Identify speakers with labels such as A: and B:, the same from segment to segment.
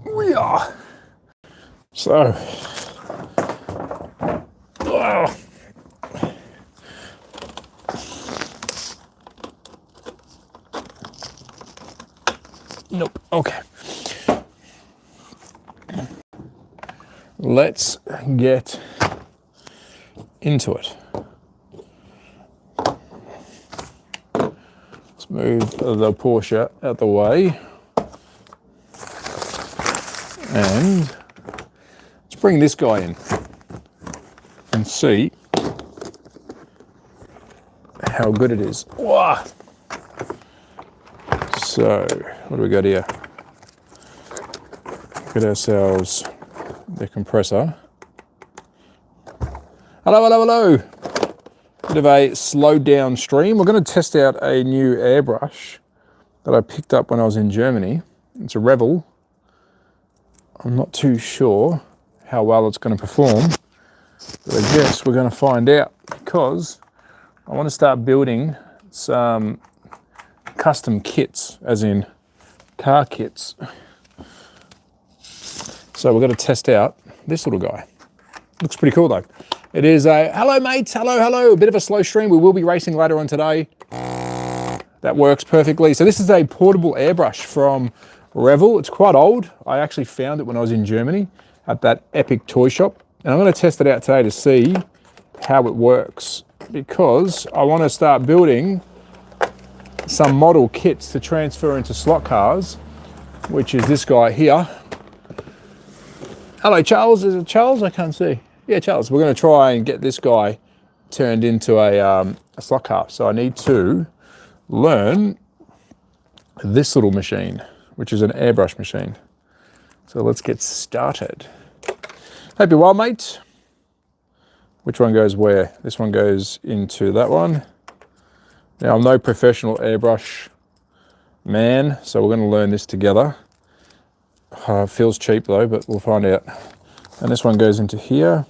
A: We are. So, oh. Nope. Okay. Let's get into it. Let's move the Porsche out the way. And let's bring this guy in and see how good it is. Wow. So, what do we got here? Get ourselves the compressor. Hello, hello, hello. Bit of a slowed down stream. We're going to test out a new airbrush that I picked up when I was in Germany. It's a Revel. I'm not too sure how well it's going to perform, but I guess we're going to find out because I want to start building some custom kits, as in car kits. So we're going to test out this little guy. Looks pretty cool though. It is a, hello mates, hello, hello, a bit of a slow stream. We will be racing later on today. That works perfectly. So this is a portable airbrush from Revel. It's quite old. I actually found it when I was in Germany at that epic toy shop. And I'm going to test it out today to see how it works because I want to start building some model kits to transfer into SLOTCARS, which is this guy here. Hello Charles, is it Charles? I can't see. Yeah, Charles. We're going to try and get this guy turned into a slot car. So I need to learn this little machine, which is an airbrush machine. So let's get started. Hope you're well, mate. Which one goes where? This one goes into that one. Now, I'm no professional airbrush man, so we're going to learn this together. Feels cheap though, but we'll find out. And this one goes into here,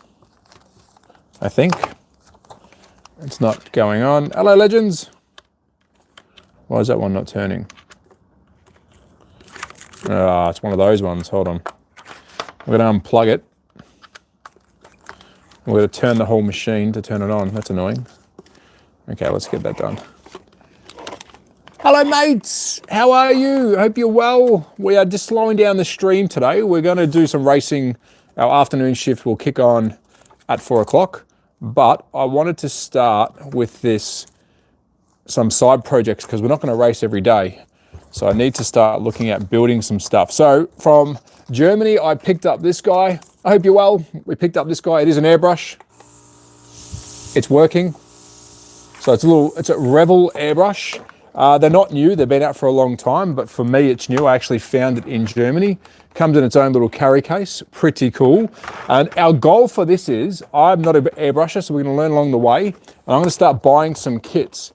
A: I think. It's not going on. Hello, legends. Why is that one not turning? Ah, it's one of those ones. Hold on. We're going to unplug it. We're going to turn the whole machine to turn it on. That's annoying. Okay, let's get that done. Hello mates, how are you? Hope you're well. We are just slowing down the stream today. We're going to do some racing. Our afternoon shift will kick on at 4 o'clock, but I wanted to start with some side projects because we're not going to race every day. So I need to start looking at building some stuff. So from Germany, I picked up this guy. I hope you're well. We picked up this guy. It is an airbrush. It's working. So it's a Revel airbrush. They're not new, they've been out for a long time, but for me it's new. I actually found it in Germany. Comes in its own little carry case, pretty cool. And our goal for this is, I'm not an airbrusher, so we're gonna learn along the way. And I'm gonna start buying some kits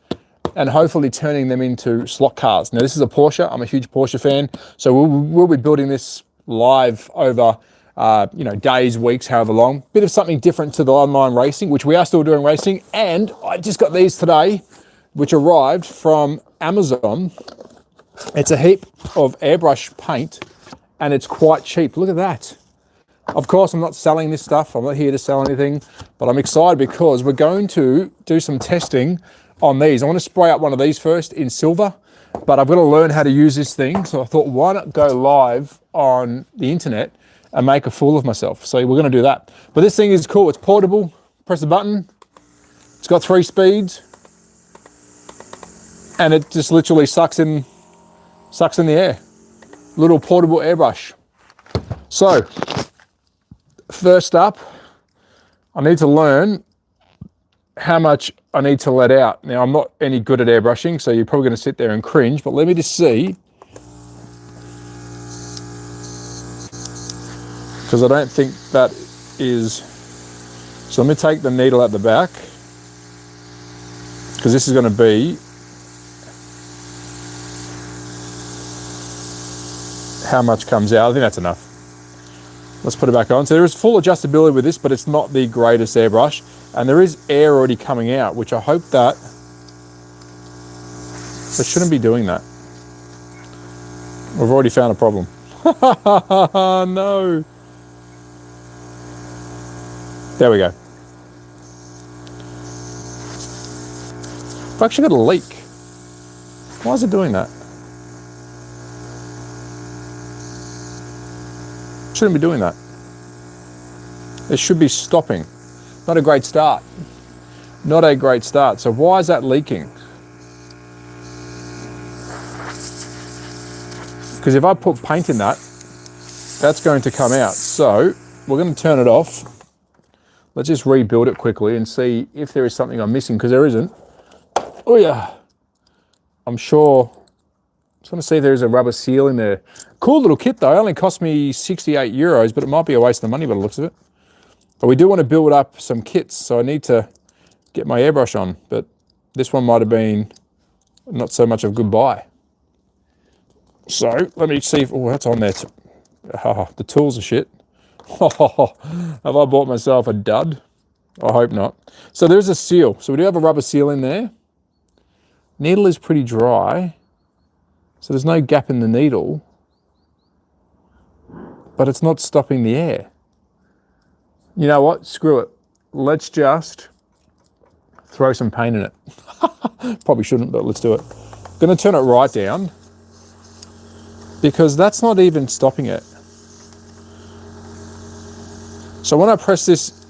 A: and hopefully turning them into slot cars. Now this is a Porsche, I'm a huge Porsche fan, so we'll be building this live over days, weeks, however long. Bit of something different to the online racing, which we are still doing racing. And I just got these today, which arrived from Amazon. It's a heap of airbrush paint and it's quite cheap. Look at that. Of course, I'm not selling this stuff. I'm not here to sell anything, but I'm excited because we're going to do some testing on these. I want to spray out one of these first in silver, but I've got to learn how to use this thing. So I thought, why not go live on the internet and make a fool of myself? So we're going to do that. But this thing is cool. It's portable. Press a button. It's got 3 speeds. And it just literally sucks in the air. Little portable airbrush. So, first up, I need to learn how much I need to let out. Now, I'm not any good at airbrushing, so you're probably going to sit there and cringe, but let me just see. Because I don't think that is... So let me take the needle at the back, because this is going to be how much comes out. I think that's enough. Let's put it back on. So there is full adjustability with this, but it's not the greatest airbrush. And there is air already coming out, which I hope that... It shouldn't be doing that. We've already found a problem. No. There we go. I've actually got a leak. Why is it doing that? Shouldn't be doing that. It should be stopping. Not a great start. Not a great start. So why is that leaking? Because if I put paint in that, that's going to come out. So we're going to turn it off. Let's just rebuild it quickly and see if there is something I'm missing, because there isn't. Oh yeah, I'm sure. Just want to see if there's a rubber seal in there. Cool little kit though, it only cost me 68 euros, but it might be a waste of money by the looks of it. But we do want to build up some kits, so I need to get my airbrush on, but this one might have been not so much of a good buy. So let me see if, oh, that's on there. Oh, the tools are shit. Oh, have I bought myself a dud? I hope not. So there's a seal. So we do have a rubber seal in there. Needle is pretty dry, so there's no gap in the needle, but it's not stopping the air. You know what? Screw it. Let's just throw some paint in it. Probably shouldn't, but let's do it. I'm going to turn it right down because that's not even stopping it. So when I press this,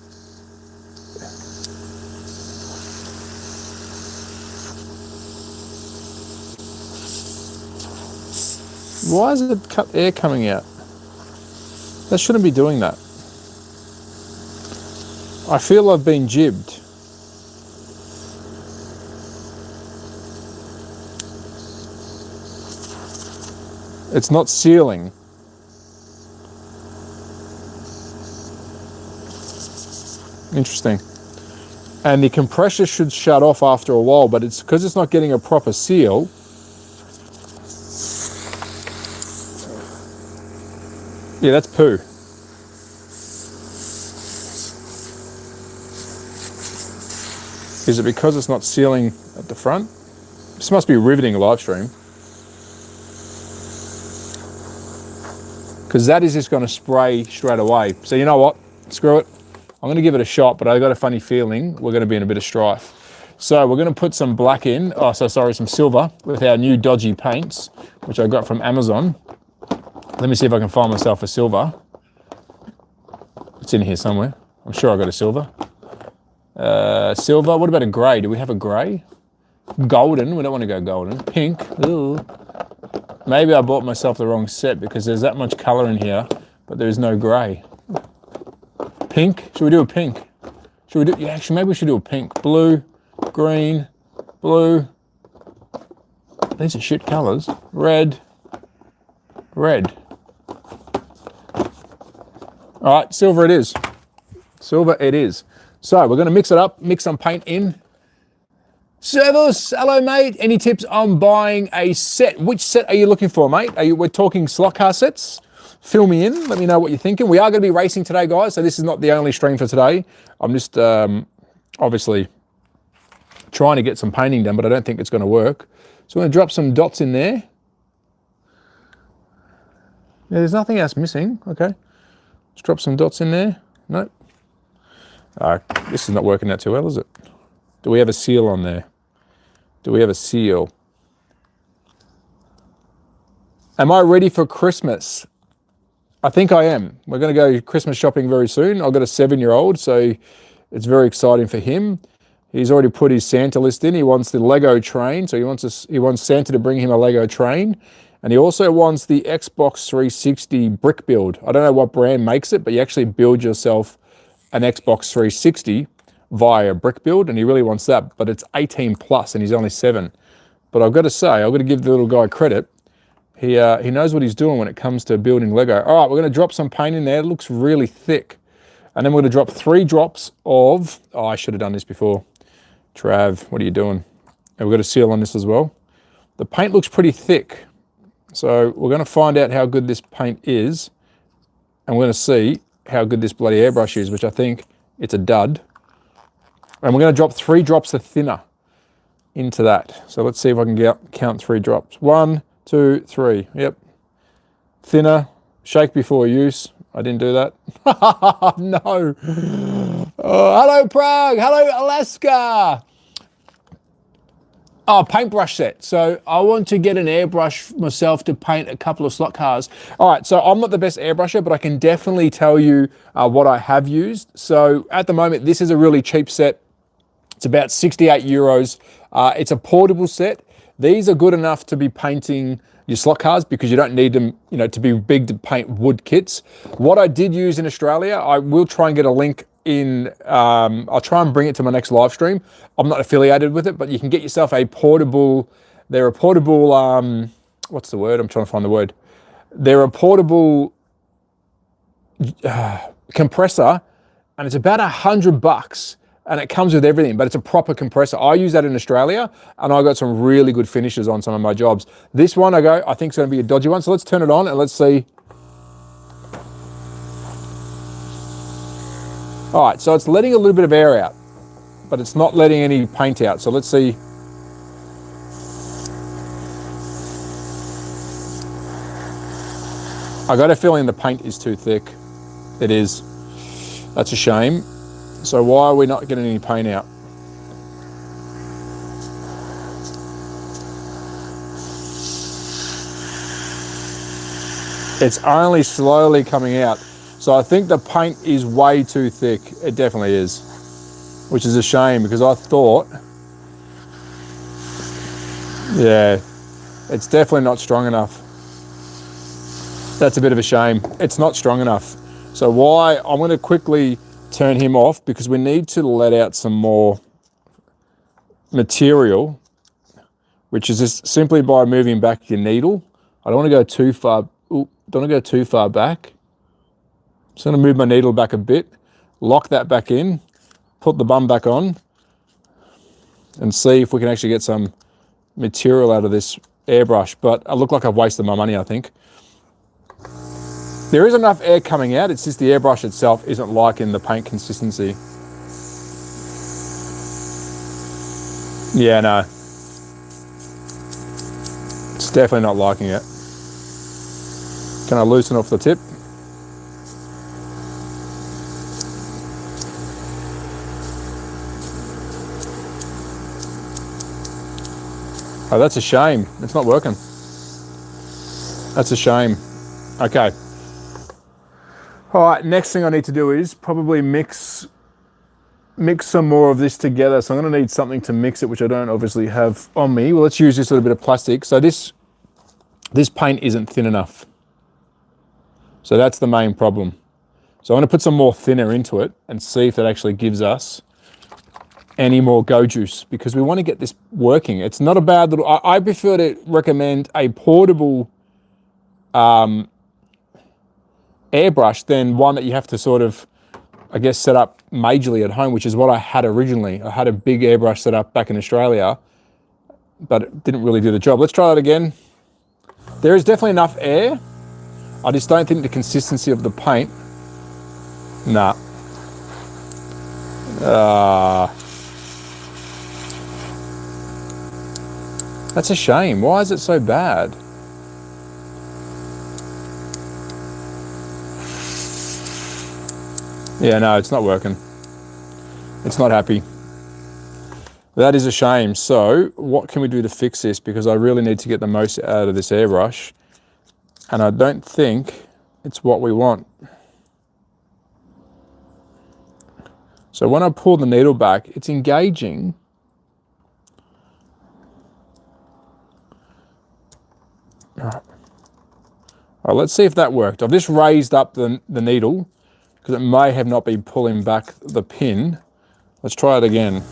A: why is it cut air coming out? That shouldn't be doing that. I feel I've been jibbed. It's not sealing. Interesting. And the compressor should shut off after a while, but it's because it's not getting a proper seal. Yeah, that's poo. Is it because it's not sealing at the front? This must be riveting a live stream. Because that is just going to spray straight away. So you know what? Screw it. I'm going to give it a shot, but I got a funny feeling we're going to be in a bit of strife. So we're going to put some black in, some silver with our new dodgy paints, which I got from Amazon. Let me see if I can find myself a silver. It's in here somewhere. I'm sure I got a silver. Silver, what about a grey? Do we have a grey? Golden, we don't want to go golden. Pink, ooh. Maybe I bought myself the wrong set because there's that much colour in here, but there's no grey. Pink, should we do a pink? Should we do, yeah, actually maybe we should do a pink. Blue, green, blue. These are shit colours. Red, red. All right, silver it is. Silver it is. So we're going to mix it up, mix some paint in. Servus, hello mate. Any tips on buying a set? Which set are you looking for, mate? We're talking slot car sets? Fill me in, let me know what you're thinking. We are going to be racing today, guys, so this is not the only stream for today. I'm just obviously trying to get some painting done, but I don't think it's going to work. So I'm going to drop some dots in there. Yeah, there's nothing else missing. Okay. Let's drop some dots in there. Nope. This is not working out too well, is it? Do we have a seal on there? Do we have a seal? Am I ready for Christmas? I think I am. We're going to go Christmas shopping very soon. I've got a 7-year-old, so it's very exciting for him. He's already put his Santa list in. He wants the Lego train, so he wants Santa to bring him a Lego train. And he also wants the Xbox 360 brick build. I don't know what brand makes it, but you actually build yourself an Xbox 360 via brick build, and he really wants that. But it's 18 plus, and he's only 7. But I've got to say, I've got to give the little guy credit. He knows what he's doing when it comes to building Lego. All right, we're going to drop some paint in there. It looks really thick. And then we're going to drop 3 drops of, oh, I should have done this before. Trav, what are you doing? And we've got a seal on this as well. The paint looks pretty thick. So we're going to find out how good this paint is. And we're going to see how good this bloody airbrush is, which I think it's a dud. And we're going to drop 3 drops of thinner into that. So let's see if I can count 3 drops. 1, 2, 3. Yep. Thinner. Shake before use. I didn't do that. No. Oh, hello, Prague. Hello, Alaska. Oh, paintbrush set. So I want to get an airbrush myself to paint a couple of slot cars. All right, so I'm not the best airbrusher, but I can definitely tell you what I have used. So at the moment, this is a really cheap set. It's about 68 euros. It's a portable set. These are good enough to be painting your slot cars because you don't need them, you know, to be big to paint wood kits. What I did use in Australia, I will try and get a link in, I'll try and bring it to my next live stream. I'm not affiliated with it, but you can get yourself a portable, they're a portable, what's the word? I'm trying to find the word. They're a portable compressor, and it's about $100. And it comes with everything, but it's a proper compressor. I use that in Australia, and I got some really good finishes on some of my jobs. This one I think is gonna be a dodgy one. So let's turn it on and let's see. All right, so it's letting a little bit of air out, but it's not letting any paint out. So let's see. I got a feeling the paint is too thick. It is. That's a shame. So why are we not getting any paint out? It's only slowly coming out. So I think the paint is way too thick. It definitely is, which is a shame because I thought, yeah, it's definitely not strong enough. That's a bit of a shame. It's not strong enough. So why, I'm gonna quickly turn him off because we need to let out some more material, which is just simply by moving back your needle. I don't want to go too far. Don't want to go too far back. Just going to move my needle back a bit, lock that back in, put the bum back on, and see if we can actually get some material out of this airbrush. But I look like I've wasted my money, I think. There is enough air coming out, it's just the airbrush itself isn't liking the paint consistency. Yeah, no. It's definitely not liking it. Can I loosen off the tip? Oh, that's a shame. It's not working. That's a shame. Okay. All right, next thing I need to do is probably mix some more of this together. So I'm gonna need something to mix it, which I don't obviously have on me. Well, let's use this little bit of plastic. So this paint isn't thin enough. So that's the main problem. So I'm gonna put some more thinner into it and see if that actually gives us any more go juice because we wanna get this working. It's not a bad little, I prefer to recommend a portable airbrush than one that you have to sort of, I guess, set up majorly at home, which is what I had originally. I had a big airbrush set up back in Australia, but it didn't really do the job. Let's try that again. There is definitely enough air. I just don't think the consistency of the paint, nah. That's a shame. Why is it so bad? Yeah, no, it's not working. It's not happy. That is a shame. So what can we do to fix this? Because I really need to get the most out of this airbrush. And I don't think it's what we want. So when I pull the needle back, it's engaging. All right, let's see if that worked. I've just raised up the needle because it may have not been pulling back the pin. Let's try it again.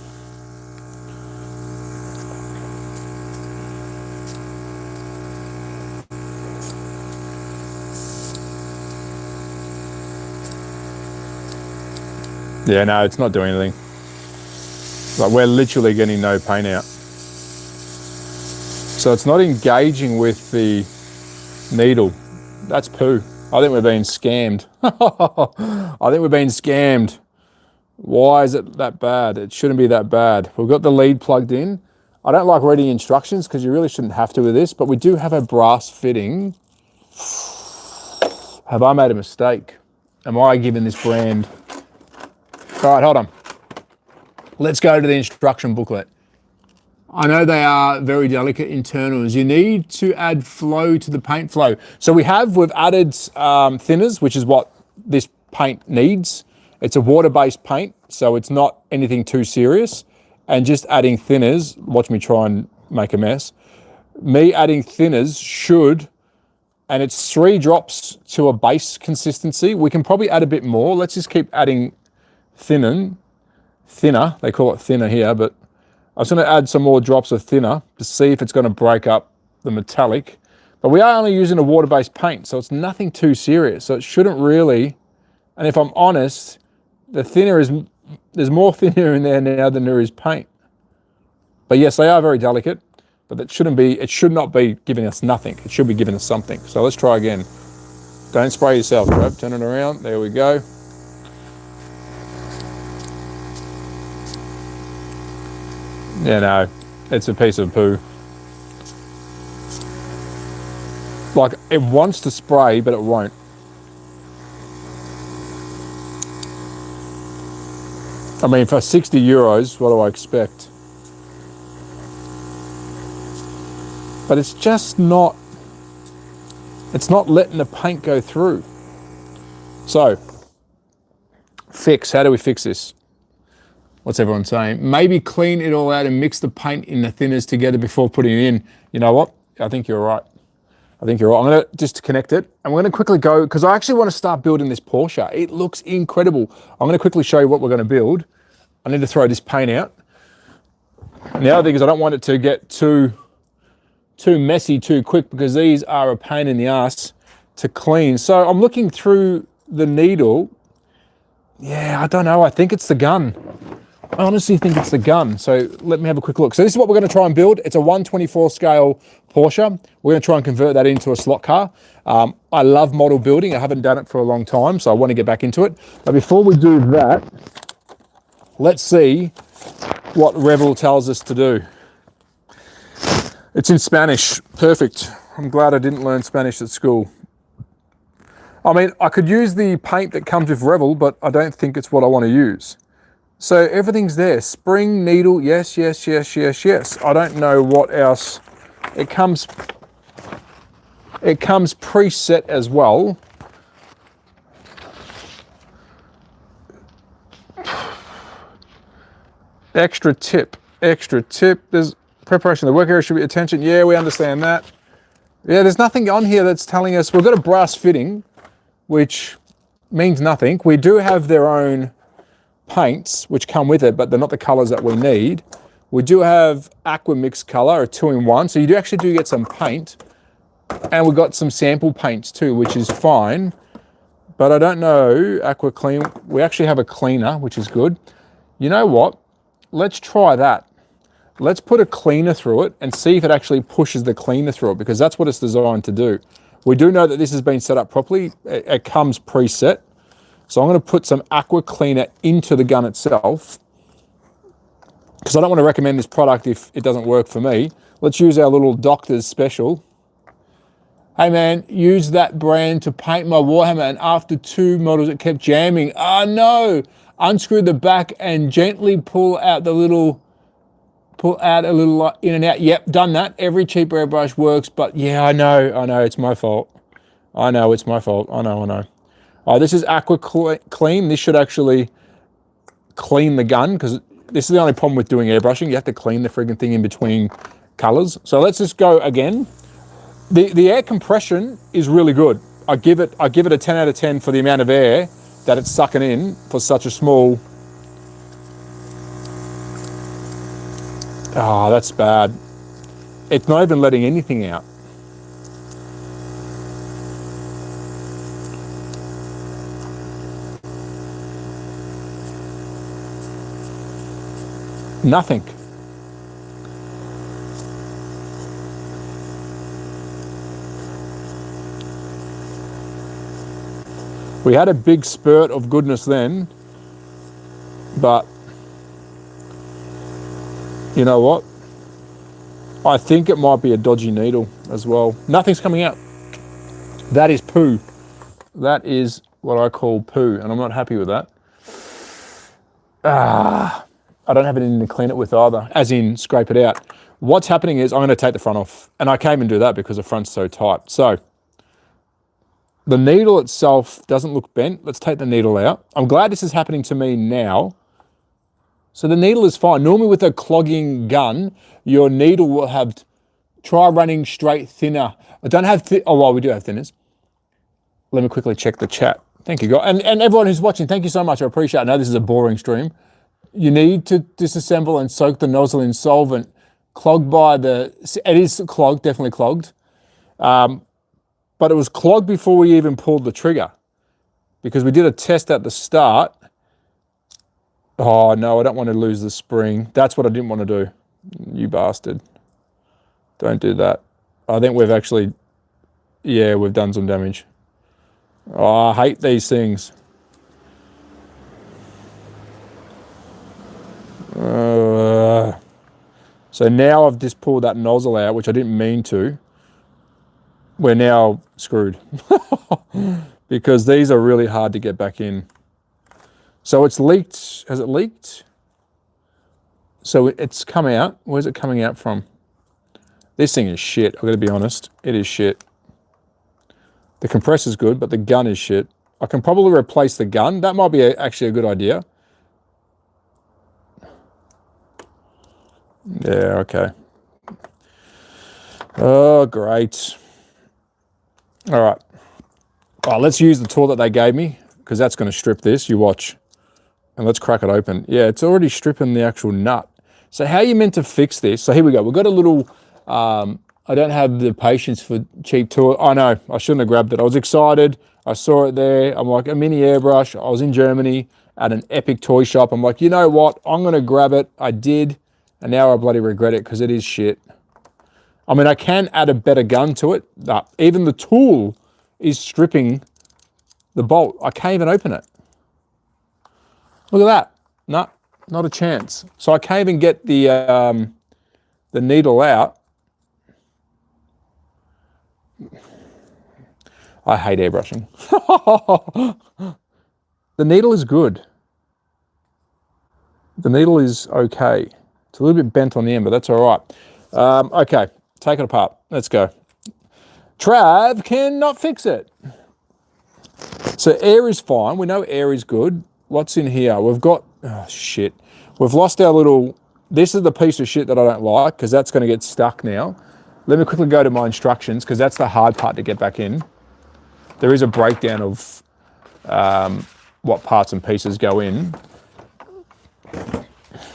A: Yeah, no, it's not doing anything. Like we're literally getting no paint out. So it's not engaging with the needle. That's poo. I think we're being scammed. I think we're being scammed. Why is it that bad? It shouldn't be that bad. We've got the lead plugged in. I don't like reading instructions because you really shouldn't have to with this, but we do have a brass fitting. Have I made a mistake? Am I giving this brand... All right, hold on. Let's go to the instruction booklet. I know they are very delicate internals. You need to add flow to the paint flow. So we've added thinners, which is what this paint needs. It's a water-based paint, so it's not anything too serious. And just adding thinners, watch me try and make a mess. Me adding thinners should, and it's 3 drops to a base consistency. We can probably add a bit more. Let's just keep adding thinner. They call it thinner here, but I was going to add some more drops of thinner to see if it's going to break up the metallic. But we are only using a water-based paint, so it's nothing too serious. So it shouldn't really, and if I'm honest, the thinner is, there's more thinner in there now than there is paint. But yes, they are very delicate, but it should not be giving us nothing. It should be giving us something. So let's try again. Don't spray yourself, Trev. Turn it around. There we go. Yeah, no, it's a piece of poo. Like, it wants to spray, but it won't. I mean, for 60 euros, what do I expect? But it's just not, it's not letting the paint go through. So, how do we fix this? What's everyone saying? Maybe clean it all out and mix the paint in the thinners together before putting it in. You know what? I think you're right. I'm going to just connect it. And we're going to quickly go, because I actually want to start building this Porsche. It looks incredible. I'm going to quickly show you what we're going to build. I need to throw this paint out. And the other thing is I don't want it to get too messy too quick, because these are a pain in the ass to clean. So I'm looking through the needle. Yeah, I don't know. I think it's the gun. I honestly think it's the gun. So let me have a quick look. So this is what we're going to try and build. It's a 1/24 scale Porsche. We're going to try and convert that into a slot car. I love model building. I haven't done it for a long time, so I want to get back into it. But before we do that, let's see what Rebel tells us to do. It's in Spanish. Perfect. I'm glad I didn't learn Spanish at school. I mean, I could use the paint that comes with Rebel, but I don't think it's what I want to use. So everything's there. Spring, needle, yes, yes, yes, yes, yes. I don't know what else. It comes preset as well. Extra tip. There's preparation of the work area should be attention. Yeah, we understand that. Yeah, there's nothing on here that's telling us. We've got a brass fitting, which means nothing. We do have their own paints which come with it, but they're not the colors that we need. We do have aqua mix color, a 2-in-1, so you do actually get some paint, and we've got some sample paints too, which is fine. But I don't know, aqua clean. We actually have a cleaner, which is good. You know what? Let's try that. Let's put a cleaner through it and see if it actually pushes the cleaner through it, because that's what it's designed to do. We do know that this has been set up properly. It comes preset. So I'm going to put some aqua cleaner into the gun itself, because I don't want to recommend this product if it doesn't work for me. Let's use our little doctor's special. Hey man, use that brand to paint my Warhammer, and after 2 models it kept jamming. Oh no! Unscrew the back and gently pull out a little in and out. Yep, done that. Every cheap airbrush works, but yeah, I know, it's my fault. I know, it's my fault. I know. Oh, this is aqua clean. This should actually clean the gun, because this is the only problem with doing airbrushing. You have to clean the friggin' thing in between colors. So let's just go again. The air compression is really good. I give it a 10 out of 10 for the amount of air that it's sucking in for such a small. Ah, that's bad. It's not even letting anything out. Nothing. We had a big spurt of goodness then, but you know what? I think it might be a dodgy needle as well. Nothing's coming out. That is poo. That is what I call poo, and I'm not happy with that. I don't have anything to clean it with either, as in scrape it out. What's happening is I'm going to take the front off, and I can't even do that because the front's so tight. So the needle itself doesn't look bent. Let's take the needle out. I'm glad this is happening to me now. So the needle is fine. Normally with a clogging gun, your needle will have, try running straight thinner. I don't have, oh, well, we do have thinners. Let me quickly check the chat. Thank you, guys. And everyone who's watching, thank you so much. I appreciate it. I know this is a boring stream. You need to disassemble and soak the nozzle in solvent. Clogged by the, it is clogged, definitely clogged. But it was clogged before we even pulled the trigger because we did a test at the start. Oh no, I don't want to lose the spring. That's what I didn't want to do. You bastard. Don't do that. I think we've actually, yeah, we've done some damage. Oh, I hate these things. So now I've just pulled that nozzle out, which I didn't mean to. We're now screwed because these are really hard to get back in. So it's leaked. Has it leaked? So it's come out. Where's it coming out from? This thing is shit. I've got to be honest. It is shit. The compressor's good, but the gun is shit. I can probably replace the gun. That might be actually a good idea. Yeah, okay. Oh, great. All right. Oh, let's use the tool that they gave me because that's going to strip this. You watch. And let's crack it open. Yeah, it's already stripping the actual nut. So how are you meant to fix this? So here we go. We've got a little, I don't have the patience for cheap tool. I know, I shouldn't have grabbed it. I was excited. I saw it there. I'm like, a mini airbrush. I was in Germany at an epic toy shop. I'm like, you know what? I'm going to grab it. I did. And now I bloody regret it because it is shit. I mean, I can add a better gun to it. Even the tool is stripping the bolt. I can't even open it. Look at that. No, not a chance. So I can't even get the needle out. I hate airbrushing. The needle is good. The needle is okay. It's a little bit bent on the end, but that's all right. Okay, take it apart. Let's go. Trav cannot fix it. So air is fine. We know air is good. What's in here? We've got, oh shit. We've lost our little, this is the piece of shit that I don't like because that's going to get stuck now. Let me quickly go to my instructions because that's the hard part to get back in. There is a breakdown of what parts and pieces go in,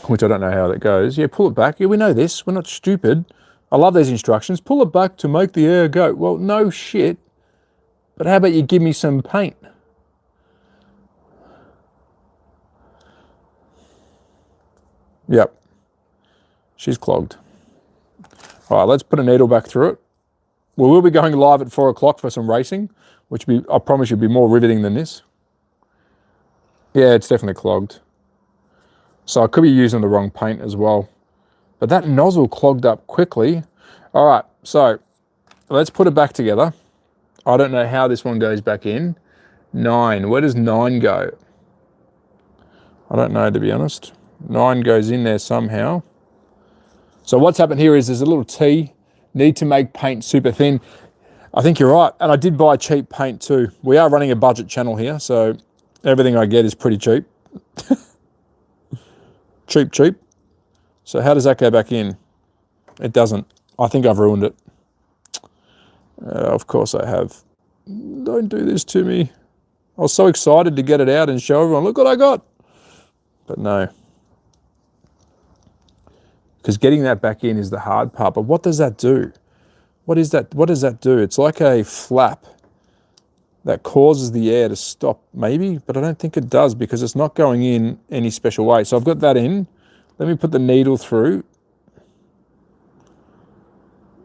A: which I don't know how that goes. Yeah, pull it back. Yeah, we know this. We're not stupid. I love these instructions. Pull it back to make the air go. Well, no shit. But how about you give me some paint? Yep. She's clogged. All right, let's put a needle back through it. We will be going live at 4 o'clock for some racing, which I promise you will be more riveting than this. Yeah, it's definitely clogged. So I could be using the wrong paint as well. But that nozzle clogged up quickly. All right, so let's put it back together. I don't know how this one goes back in. 9, where does 9 go? I don't know, to be honest. 9 goes in there somehow. So what's happened here is there's a little T, need to make paint super thin. I think you're right, and I did buy cheap paint too. We are running a budget channel here, so everything I get is pretty cheap. Cheap. So how does that go back in? It doesn't. I think I've ruined it. Of course I have. Don't do this to me. I was so excited to get it out and show everyone, look what I got. But no. Because getting that back in is the hard part. But what does that do? What is that? What does that do? It's like a flap that causes the air to stop, maybe, but I don't think it does because it's not going in any special way. So I've got that in. Let me put the needle through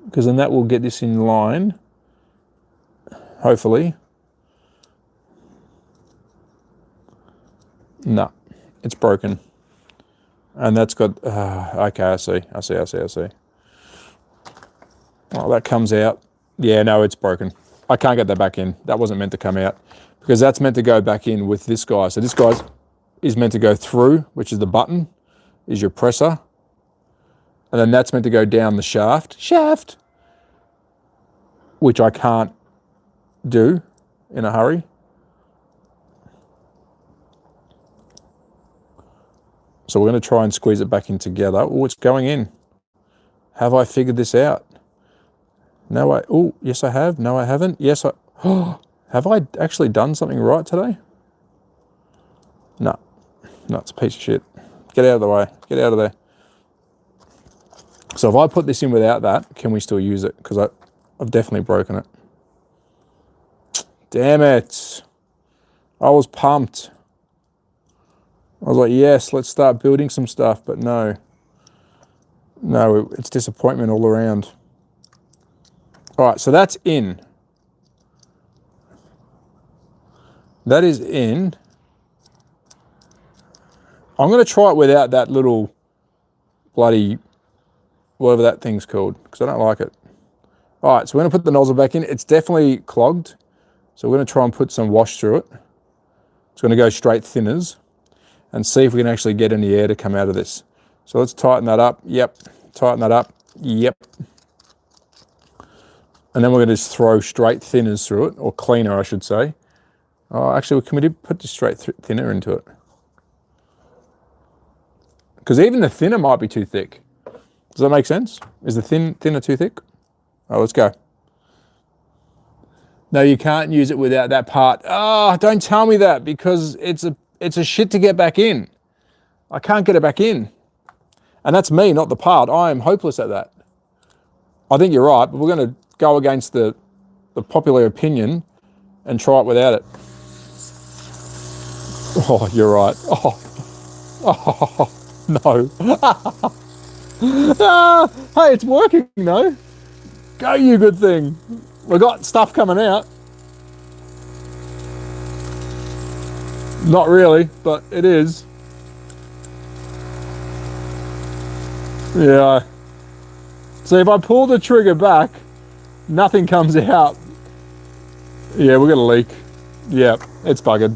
A: because then that will get this in line, hopefully. No, it's broken. And that's got, okay, I see. Oh, that comes out. Yeah, no, it's broken. I can't get that back in. That wasn't meant to come out because that's meant to go back in with this guy. So this guy is meant to go through, which is the button, is your presser. And then that's meant to go down the shaft, which I can't do in a hurry. So we're going to try and squeeze it back in together. Oh, it's going in. Have I figured this out? No, oh, yes I have. No, I haven't. Yes, oh, have I actually done something right today? No, it's a piece of shit. Get out of the way. Get out of there. So if I put this in without that, can we still use it? Because I've definitely broken it. Damn it. I was pumped. I was like, yes, let's start building some stuff, but no. No, it's disappointment all around. All right, so that's in. That is in. I'm going to try it without that little bloody, whatever that thing's called, because I don't like it. All right, so we're going to put the nozzle back in. It's definitely clogged, so we're going to try and put some wash through it. It's going to go straight thinners and see if we can actually get any air to come out of this. So let's tighten that up. Yep. Tighten that up. Yep. And then we're going to just throw straight thinners through it, or cleaner, I should say. Oh, actually, can we put the straight thinner into it? Because even the thinner might be too thick. Does that make sense? Is the thinner too thick? Oh, let's go. No, you can't use it without that part. Oh, don't tell me that, because it's a shit to get back in. I can't get it back in. And that's me, not the part. I am hopeless at that. I think you're right, but we're going to go against the popular opinion and try it without it. Oh, you're right. Oh no. Hey, it's working though. Go, you good thing. We got stuff coming out. Not really, but it is. Yeah. So if I pull the trigger back, nothing comes out. Yeah, we're gonna leak. Yeah, it's buggered.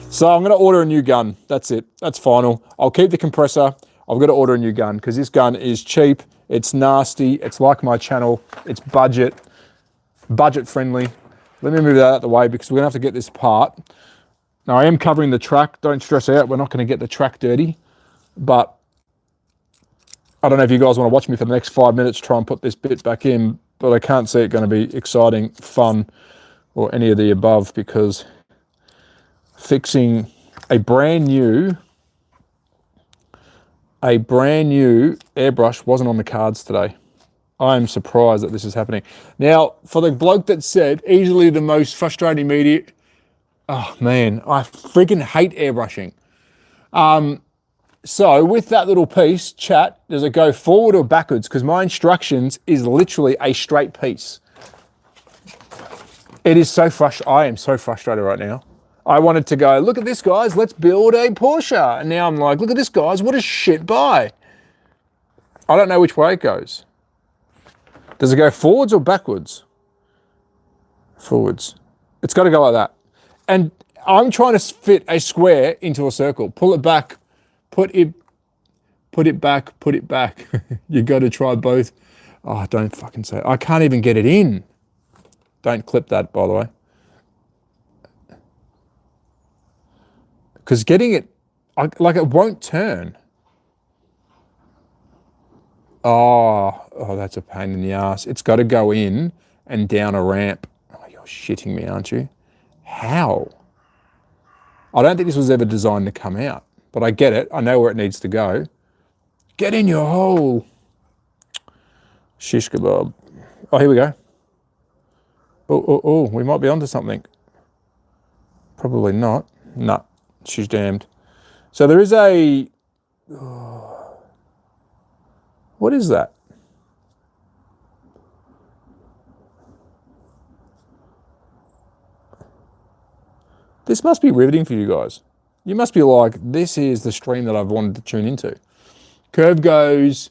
A: So I'm gonna order a new gun. That's it. That's final. I'll keep the compressor. I've got to order a new gun because this gun is cheap. It's nasty. It's like my channel. It's budget friendly. Let me move that out of the way because we're gonna have to get this apart. Now I am covering the track. Don't stress out. We're not gonna get the track dirty, but I don't know if you guys want to watch me for the next 5 minutes try and put this bit back in, but I can't see it going to be exciting, fun, or any of the above because fixing a brand new airbrush wasn't on the cards today. I'm surprised that this is happening. Now, for the bloke that said easily the most frustrating media, oh man, I freaking hate airbrushing. So with that little piece, chat, does it go forward or backwards? Because my instructions is literally a straight piece. It is so frustrating. I am so frustrated right now. I wanted to go, look at this, guys, let's build a Porsche. And now I'm like, look at this, guys, what a shit buy. I don't know which way it goes. Does it go forwards or backwards? Forwards. It's got to go like that. And I'm trying to fit a square into a circle. Pull it back. Put it back, put it back. You got to try both. Oh, don't fucking say it. I can't even get it in. Don't clip that, by the way. Because getting it, like it won't turn. Oh, that's a pain in the ass. It's got to go in and down a ramp. Oh, you're shitting me, aren't you? How? I don't think this was ever designed to come out. But I get it. I know where it needs to go. Get in your hole. Shish kebab. Oh, here we go. Oh, we might be onto something. Probably not. No, she's damned. So there is a... Oh, what is that? This must be riveting for you guys. You must be like, this is the stream that I've wanted to tune into. Curve goes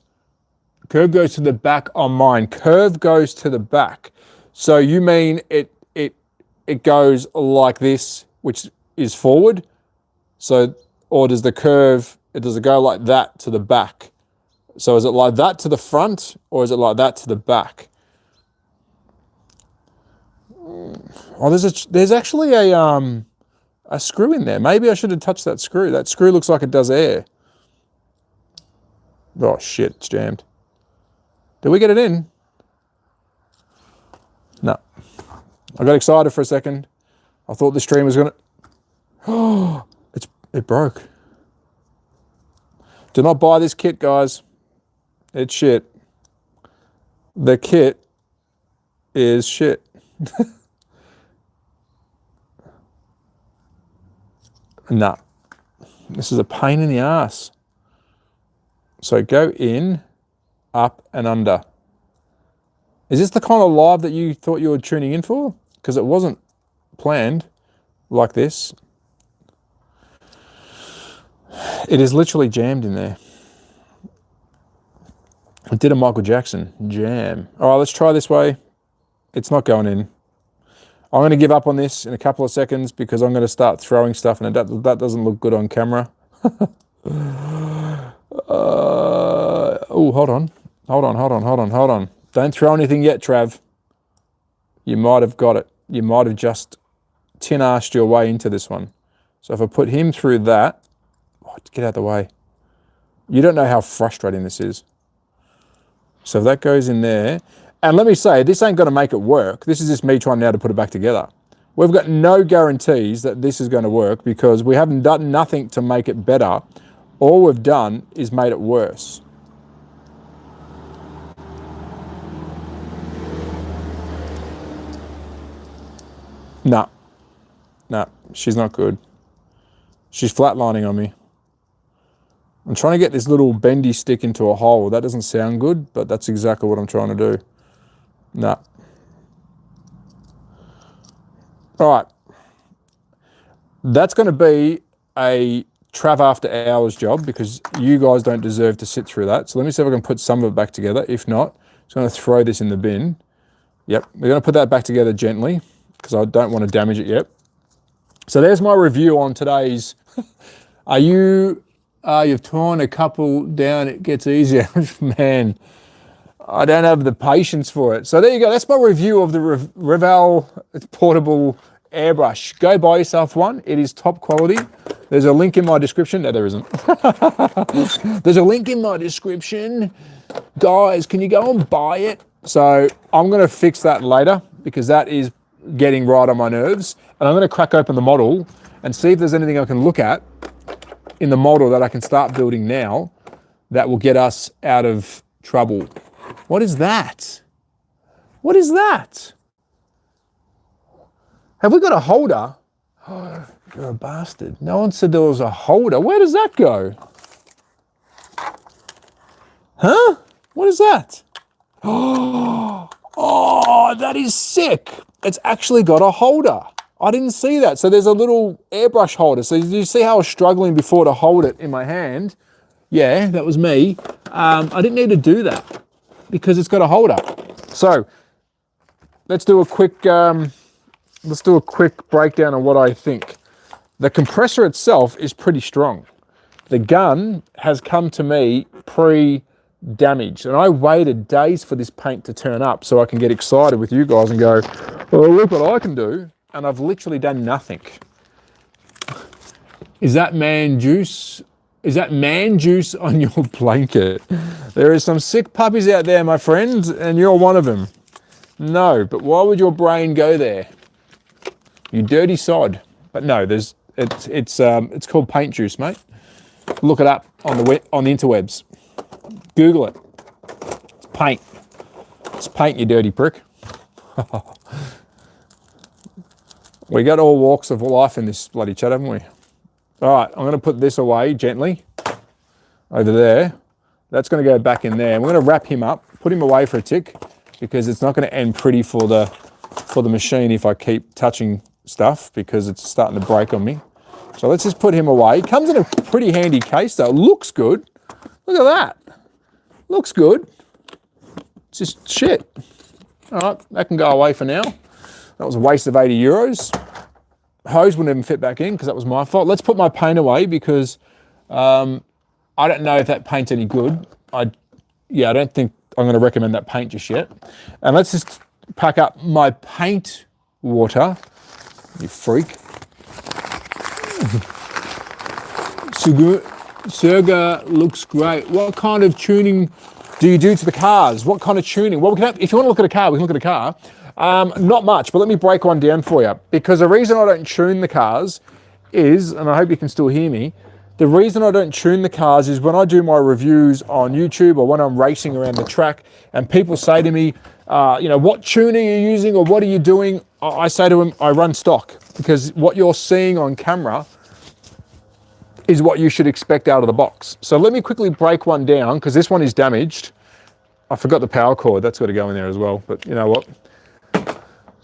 A: to the back on mine. Curve goes to the back. So you mean it it goes like this, which is forward? So, or does the curve, does it go like that to the back? So is it like that to the front, or is it like that to the back? Oh, there's actually a screw in there. Maybe I should have touched that screw. That screw looks like it does air. Oh shit, it's jammed. Did we get it in? No. I got excited for a second. I thought the stream was gonna... Oh, it broke. Do not buy this kit, guys. It's shit. The kit is shit. Nah. This is a pain in the ass. So go in, up and under. Is this the kind of live that you thought you were tuning in for? Because it wasn't planned like this. It is literally jammed in there. I did a Michael Jackson jam. All right, let's try this way. It's not going in. I'm going to give up on this in a couple of seconds because I'm going to start throwing stuff and that doesn't look good on camera. Oh, hold on. Don't throw anything yet, Trav. You might have got it. You might have just tin-arsed your way into this one. So if I put him through that, oh, get out of the way. You don't know how frustrating this is. So if that goes in there, and let me say, this ain't going to make it work. This is just me trying now to put it back together. We've got no guarantees that this is going to work because we haven't done nothing to make it better. All we've done is made it worse. No, she's not good. She's flatlining on me. I'm trying to get this little bendy stick into a hole. That doesn't sound good, but that's exactly what I'm trying to do. No. All right. That's going to be a Trav after hours job because you guys don't deserve to sit through that. So let me see if I can put some of it back together. If not, I'm just going to throw this in the bin. Yep, we're going to put that back together gently because I don't want to damage it yet. So there's my review on today's. You've torn a couple down, it gets easier. Man, I don't have the patience for it. So there you go. That's my review of the Revell portable airbrush. Go buy yourself one. It is top quality. There's a link in my description. No, there isn't. There's a link in my description. Guys, can you go and buy it? So I'm going to fix that later because that is getting right on my nerves. And I'm going to crack open the model and see if there's anything I can look at in the model that I can start building now that will get us out of trouble. What is that? What is that? Have we got a holder? Oh, you're a bastard. No one said there was a holder. Where does that go? Huh? What is that? Oh, that is sick. It's actually got a holder. I didn't see that. So there's a little airbrush holder. So you see how I was struggling before to hold it in my hand? Yeah, that was me. I didn't need to do that because it's got a holder. So let's do a quick breakdown of what I think. The compressor itself is pretty strong. The gun has come to me pre-damaged, and I waited days for this paint to turn up so I can get excited with you guys and go, oh, look what I can do. And I've literally done nothing. Is that man juice? Is that man juice on your blanket? There is some sick puppies out there, my friends, and you're one of them. No, but why would your brain go there? You dirty sod. But no, it's called paint juice, mate. Look it up on the interwebs. Google it. It's paint. It's paint, you dirty prick. We got all walks of life in this bloody chat, haven't we? All right, I'm going to put this away gently over there. That's going to go back in there. And we're going to wrap him up, put him away for a tick because it's not going to end pretty for the machine if I keep touching stuff because it's starting to break on me. So let's just put him away. It comes in a pretty handy case though. It looks good. Look at that. Looks good. It's just shit. All right, that can go away for now. That was a waste of 80 euros. Hose wouldn't even fit back in because that was my fault. Let's put my paint away because I don't know if that paint's any good. I don't think I'm going to recommend that paint just yet. And let's just pack up my paint water. You freak. Serga looks great. What kind of tuning do you do to the cars? What kind of tuning? Well, if you want to look at a car, we can look at a car. Not much, but let me break one down for you. Because the reason I don't tune the cars is, and I hope you can still hear me, the reason I don't tune the cars is when I do my reviews on YouTube or when I'm racing around the track and people say to me, what tuning are you using or what are you doing? I say to them, I run stock because what you're seeing on camera is what you should expect out of the box. So let me quickly break one down because this one is damaged. I forgot the power cord, that's got to go in there as well, but you know what?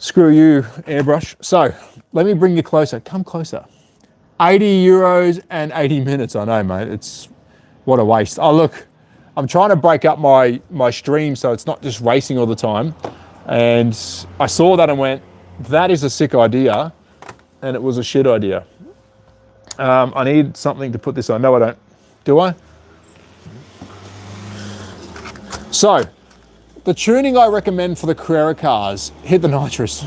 A: Screw you, Airbrush. So let me bring you closer, come closer. 80 euros and 80 minutes, I know mate, it's, what a waste. Oh look, I'm trying to break up my stream so it's not just racing all the time. And I saw that and went, that is a sick idea, and it was a shit idea. I need something to put this on. No, I don't. Do I? So, the tuning I recommend for the Carrera cars, hit the nitrous.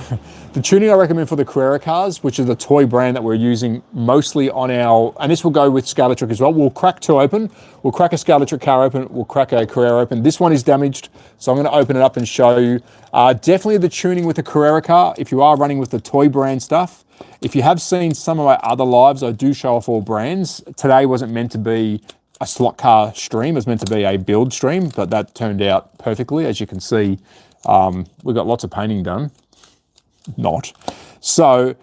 A: The tuning I recommend for the Carrera cars, which is the toy brand that we're using mostly on our, and this will go with Scalatric as well. We'll crack two open. We'll crack a Scalatric car open. We'll crack a Carrera open. This one is damaged, so I'm going to open it up and show you. Definitely the tuning with the Carrera car, if you are running with the toy brand stuff. If you have seen some of my other lives, I do show off all brands. Today wasn't meant to be a slot car stream, it was meant to be a build stream, but that turned out perfectly. As you can see, we got lots of painting done. Not. So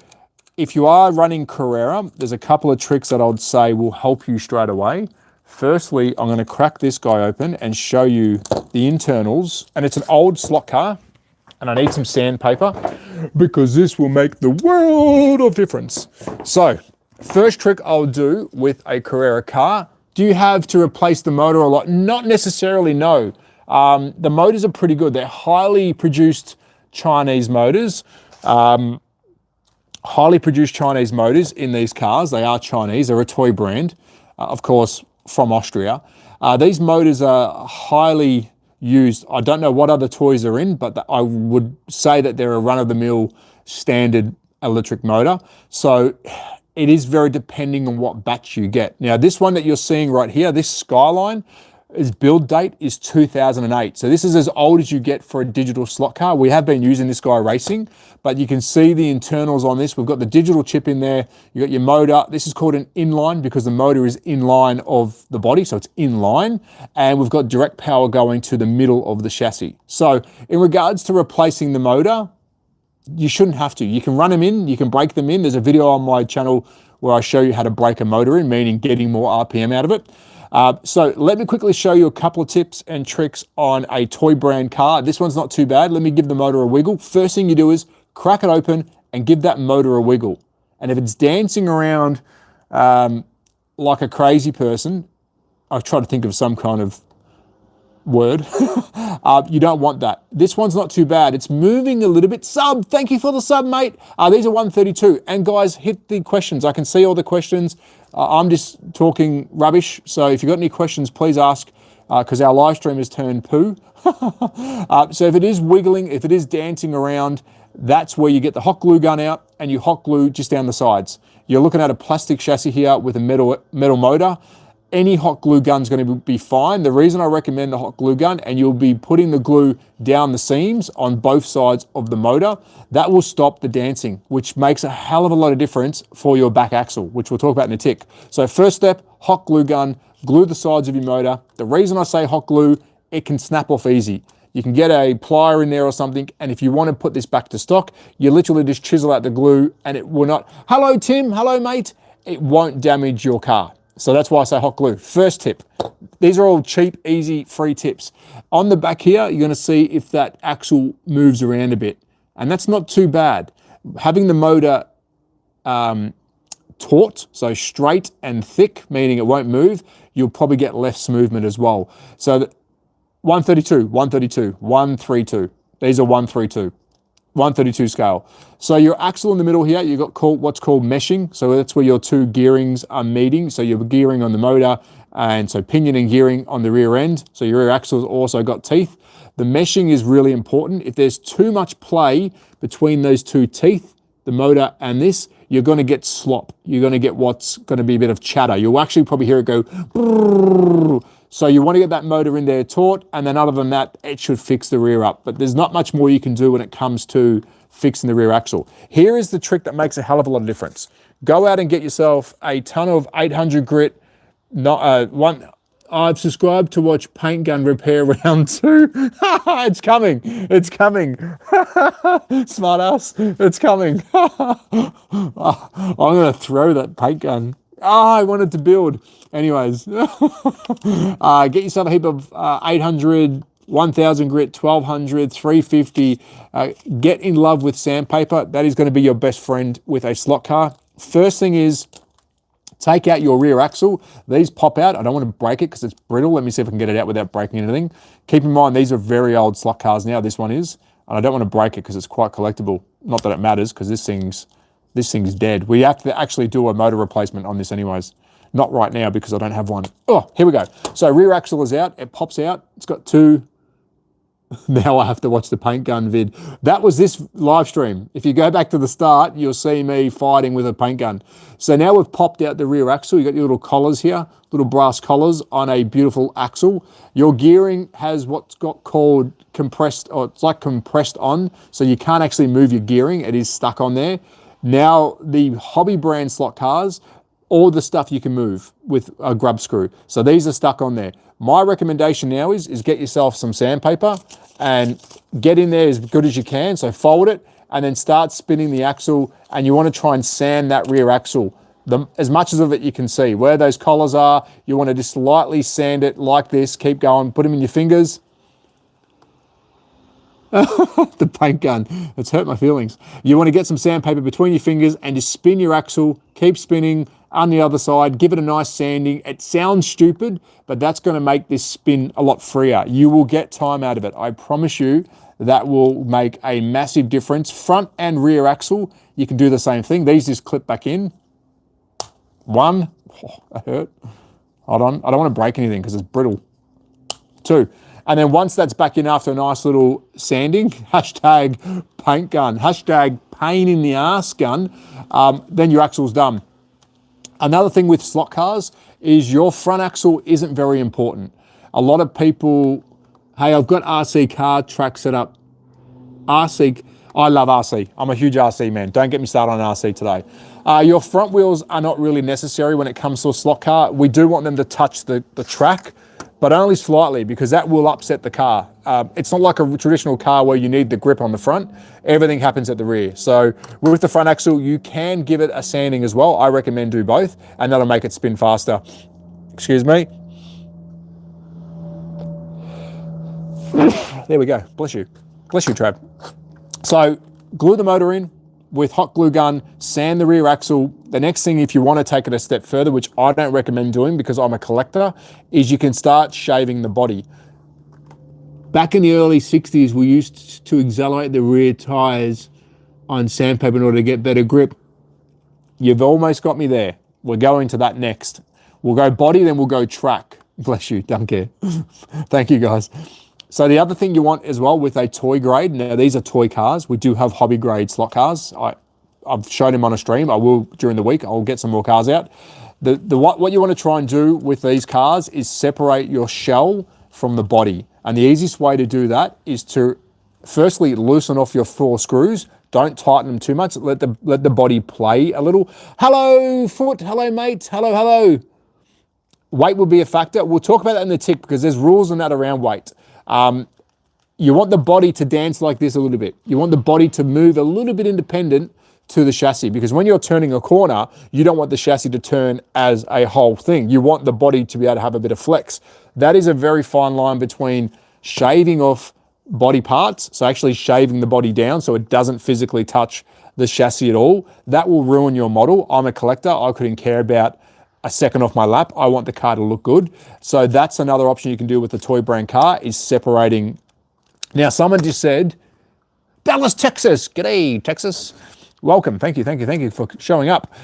A: if you are running Carrera, there's a couple of tricks that I'd say will help you straight away. Firstly, I'm going to crack this guy open and show you the internals. And it's an old slot car. And I need some sandpaper because this will make the world of difference. So, first trick I'll do with a Carrera car. Do you have to replace the motor a lot? Not necessarily, no. The motors are pretty good. They're highly produced Chinese motors. Highly produced Chinese motors in these cars. They are Chinese. They're a toy brand, of course, from Austria. These motors are highly used. I don't know what other toys are in, but I would say that they're a run-of-the-mill standard electric motor. So it is very depending on what batch you get. Now, this one that you're seeing right here, this Skyline, its build date is 2008. So this is as old as you get for a digital slot car. We have been using this guy racing, but you can see the internals on this. We've got the digital chip in there. You got your motor. This is called an inline because the motor is inline of the body, so it's inline. And we've got direct power going to the middle of the chassis. So in regards to replacing the motor, you shouldn't have to. You can run them in, you can break them in. There's a video on my channel where I show you how to break a motor in, meaning getting more RPM out of it. So let me quickly show you a couple of tips and tricks on a toy brand car. This one's not too bad. Let me give the motor a wiggle. First thing you do is crack it open and give that motor a wiggle. And if it's dancing around like a crazy person, I've tried to think of some kind of word. You don't want that. This one's not too bad. It's moving a little bit. Sub, thank you for the sub, mate. These are 132. And guys, hit the questions. I can see all the questions. I'm just talking rubbish. So if you've got any questions, please ask because our live stream has turned poo. So if it is wiggling, if it is dancing around, that's where you get the hot glue gun out and you hot glue just down the sides. You're looking at a plastic chassis here with a metal motor. Any hot glue gun's going to be fine. The reason I recommend the hot glue gun, and you'll be putting the glue down the seams on both sides of the motor, that will stop the dancing, which makes a hell of a lot of difference for your back axle, which we'll talk about in a tick. So first step, hot glue gun, glue the sides of your motor. The reason I say hot glue, it can snap off easy. You can get a plier in there or something, and if you want to put this back to stock, you literally just chisel out the glue and it will not, hello Tim, hello mate, it won't damage your car. So that's why I say hot glue. First tip. These are all cheap, easy, free tips. On the back here, you're going to see if that axle moves around a bit. And that's not too bad. Having the motor taut, so straight and thick, meaning it won't move, you'll probably get less movement as well. So 132, 132, 132. These are 132. 132 scale. So your axle in the middle here, you've got what's called meshing. So that's where your two gearings are meeting. So you're gearing on the motor, and so pinion and gearing on the rear end. So your rear axle's also got teeth. The meshing is really important. If there's too much play between those two teeth, the motor and this, you're going to get slop. You're going to get what's going to be a bit of chatter. You'll actually probably hear it go brrr. So you want to get that motor in there taut, and then other than that, it should fix the rear up. But there's not much more you can do when it comes to fixing the rear axle. Here is the trick that makes a hell of a lot of difference. Go out and get yourself a ton of 800 grit, I've subscribed to watch Paint Gun Repair Round 2. It's coming. It's coming. Smart ass. It's coming. I'm going to throw that paint gun. I wanted to build. Anyways, get yourself a heap of 800, 1000 grit, 1200, 350. Get in love with sandpaper. That is going to be your best friend with a slot car. First thing is, take out your rear axle. These pop out. I don't want to break it because it's brittle. Let me see if I can get it out without breaking anything. Keep in mind, these are very old slot cars now. This one is. And I don't want to break it because it's quite collectible. Not that it matters because this thing's dead. We have to actually do a motor replacement on this anyways. Not right now because I don't have one. Oh, here we go. So rear axle is out. It pops out. It's got two. Now I have to watch the paint gun vid. That was this live stream. If you go back to the start, you'll see me fighting with a paint gun. So now we've popped out the rear axle. You've got your little collars here, little brass collars on a beautiful axle. Your gearing has what's got called compressed, or it's like compressed on, so you can't actually move your gearing. It is stuck on there. Now, the hobby brand slot cars, all the stuff you can move with a grub screw. So these are stuck on there. My recommendation now is get yourself some sandpaper and get in there as good as you can. So fold it and then start spinning the axle, and you want to try and sand that rear axle. As much of it you can see. Where those collars are, you want to just lightly sand it like this. Keep going, put them in your fingers. The paint gun, it's hurt my feelings. You want to get some sandpaper between your fingers and just spin your axle, keep spinning on the other side, give it a nice sanding. It sounds stupid, but that's going to make this spin a lot freer. You will get time out of it. I promise you that will make a massive difference. Front and rear axle, you can do the same thing. These just clip back in. One, oh, that hurt. Hold on, I don't want to break anything because it's brittle. Two. And then once that's back in after a nice little sanding, hashtag paint gun, hashtag pain in the ass gun, then your axle's done. Another thing with slot cars is your front axle isn't very important. A lot of people, hey, I've got RC car track set up. RC, I love RC. I'm a huge RC man. Don't get me started on RC today. Your front wheels are not really necessary when it comes to a slot car. We do want them to touch the track, but only slightly because that will upset the car. It's not like a traditional car where you need the grip on the front. Everything happens at the rear. So with the front axle, you can give it a sanding as well. I recommend do both, and that'll make it spin faster. Excuse me. There we go. Bless you. Bless you, Trav. So glue the motor in with hot glue gun, sand the rear axle. The next thing, if you want to take it a step further, which I don't recommend doing because I'm a collector, is you can start shaving the body. Back in the early 60s, we used to exfoliate the rear tires on sandpaper in order to get better grip. You've almost got me there. We're going to that next. We'll go body, then we'll go track. Bless you, don't care. Thank you, guys. So the other thing you want as well with a toy grade, now these are toy cars. We do have hobby grade slot cars. I've shown them on a stream. I will during the week. I'll get some more cars out. What you want to try and do with these cars is separate your shell from the body. And the easiest way to do that is to firstly loosen off your 4 screws. Don't tighten them too much. Let the body play a little. Hello, foot. Hello, mate. Hello, hello. Weight will be a factor. We'll talk about that in the tick because there's rules on that around weight. You want the body to dance like this a little bit. You want the body to move a little bit independent to the chassis, because when you're turning a corner, you don't want the chassis to turn as a whole thing. You want the body to be able to have a bit of flex. That is a very fine line between shaving off body parts, so actually shaving the body down so it doesn't physically touch the chassis at all. That will ruin your model. I'm a collector. I couldn't care about a second off my lap. I want the car to look good. So that's another option you can do with the toy brand car, is separating. Now, someone just said, Dallas, Texas. G'day, Texas. Welcome. Thank you for showing up.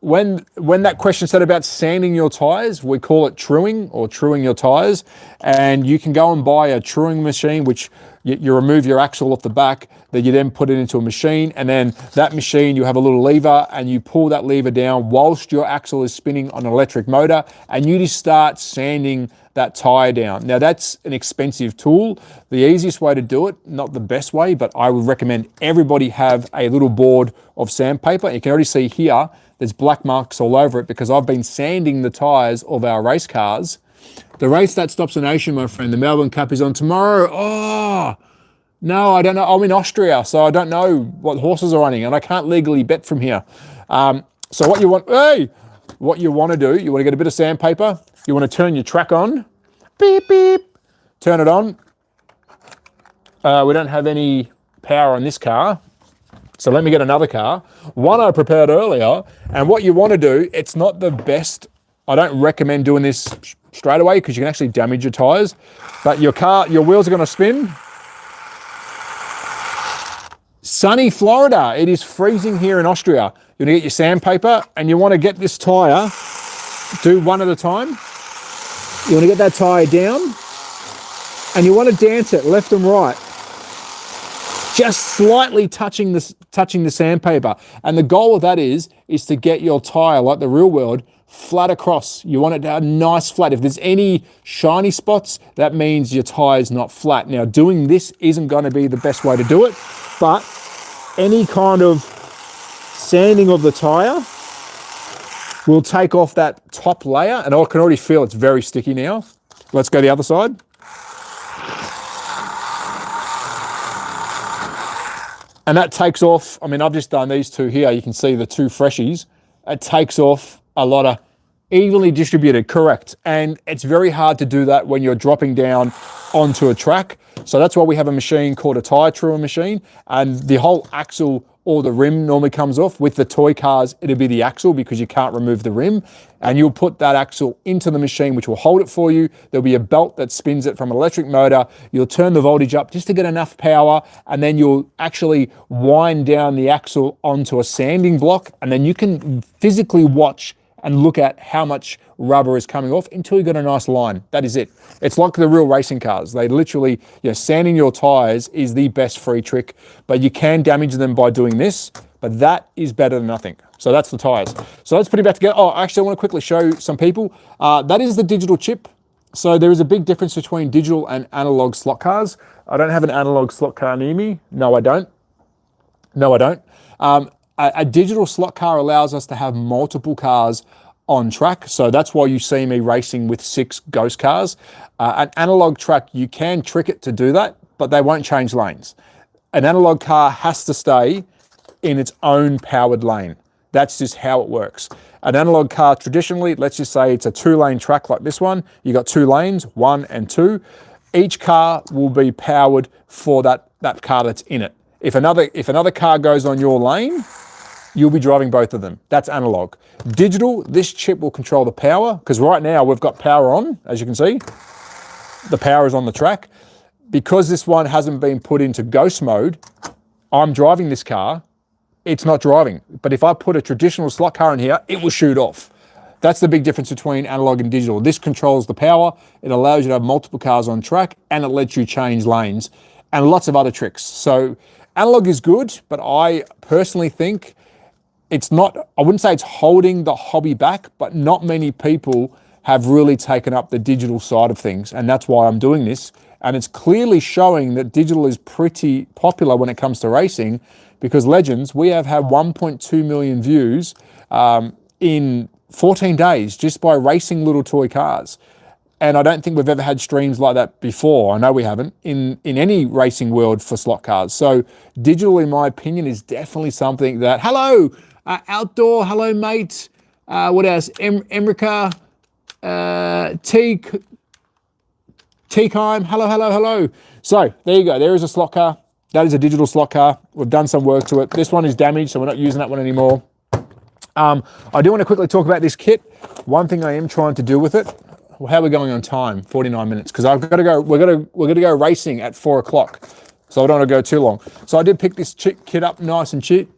A: When that question said about sanding your tires, we call it truing or truing your tires. And you can go and buy a truing machine, which you remove your axle off the back, then you then put it into a machine. And then that machine, you have a little lever and you pull that lever down whilst your axle is spinning on an electric motor, and you just start sanding that tire down. Now that's an expensive tool. The easiest way to do it, not the best way, but I would recommend everybody have a little board of sandpaper. You can already see here, there's black marks all over it because I've been sanding the tires of our race cars. The race that stops the nation, my friend, the Melbourne Cup is on tomorrow. Oh, no, I don't know. I'm in Austria, so I don't know what horses are running and I can't legally bet from here. So what you want to do, you want to get a bit of sandpaper. You want to turn your track on, beep, beep, turn it on. We don't have any power on this car, so let me get another car. One I prepared earlier, and what you want to do, it's not the best. I don't recommend doing this straight away because you can actually damage your tires, but your wheels are going to spin. Sunny Florida, it is freezing here in Austria. You're going to get your sandpaper and you want to get this tire, do one at a time. You want to get that tire down and you want to dance it left and right, just slightly touching the sandpaper. And the goal of that is to get your tire, like the real world, flat across. You want it to have nice flat. If there's any shiny spots, that means your tire's not flat. Now, doing this isn't going to be the best way to do it, but any kind of sanding of the tire will take off that top layer, and I can already feel it's very sticky now. Let's go the other side. And that takes off, I mean, I've just done these two here. You can see the two freshies. It takes off a lot of evenly distributed, correct. And it's very hard to do that when you're dropping down onto a track. So that's why we have a machine called a tire truer machine. And the whole axle or the rim normally comes off. With the toy cars, it'll be the axle because you can't remove the rim. And you'll put that axle into the machine, which will hold it for you. There'll be a belt that spins it from an electric motor. You'll turn the voltage up just to get enough power. And then you'll actually wind down the axle onto a sanding block. And then you can physically watch and look at how much rubber is coming off until you get a nice line. That is it. It's like the real racing cars. They literally, sanding your tires is the best free trick, but you can damage them by doing this, but that is better than nothing. So that's the tires. So let's put it back together. Oh, actually I want to quickly show some people. That is the digital chip. So there is a big difference between digital and analog slot cars. I don't have an analog slot car near me. No, I don't. A digital slot car allows us to have multiple cars on track. So that's why you see me racing with 6 ghost cars. An analog track, you can trick it to do that, but they won't change lanes. An analog car has to stay in its own powered lane. That's just how it works. An analog car, traditionally, let's just say it's a 2-lane track like this one. You got 2 lanes, 1 and 2. Each car will be powered for that car that's in it. If another car goes on your lane, you'll be driving both of them. That's analog. Digital, this chip will control the power, because right now we've got power on, as you can see. The power is on the track. Because this one hasn't been put into ghost mode, I'm driving this car, it's not driving. But if I put a traditional slot car in here, it will shoot off. That's the big difference between analog and digital. This controls the power, it allows you to have multiple cars on track, and it lets you change lanes, and lots of other tricks. So analog is good, but I personally think it's not, I wouldn't say it's holding the hobby back, but not many people have really taken up the digital side of things. And that's why I'm doing this. And it's clearly showing that digital is pretty popular when it comes to racing, because Legends, we have had 1.2 million views in 14 days just by racing little toy cars. And I don't think we've ever had streams like that before. I know we haven't in any racing world for slot cars. So digital, in my opinion, is definitely something that, hello, Outdoor, hello mate. What else? Emrica, Teakheim, hello. So there you go. There is a slot car. That is a digital slot car. We've done some work to it. This one is damaged, so we're not using that one anymore. I do want to quickly talk about this kit. One thing I am trying to do with it. Well, how are we going on time? 49 minutes, because I've got to go. We're going to go racing at 4 o'clock. so I don't want to go too long. So I did pick this kit up nice and cheap.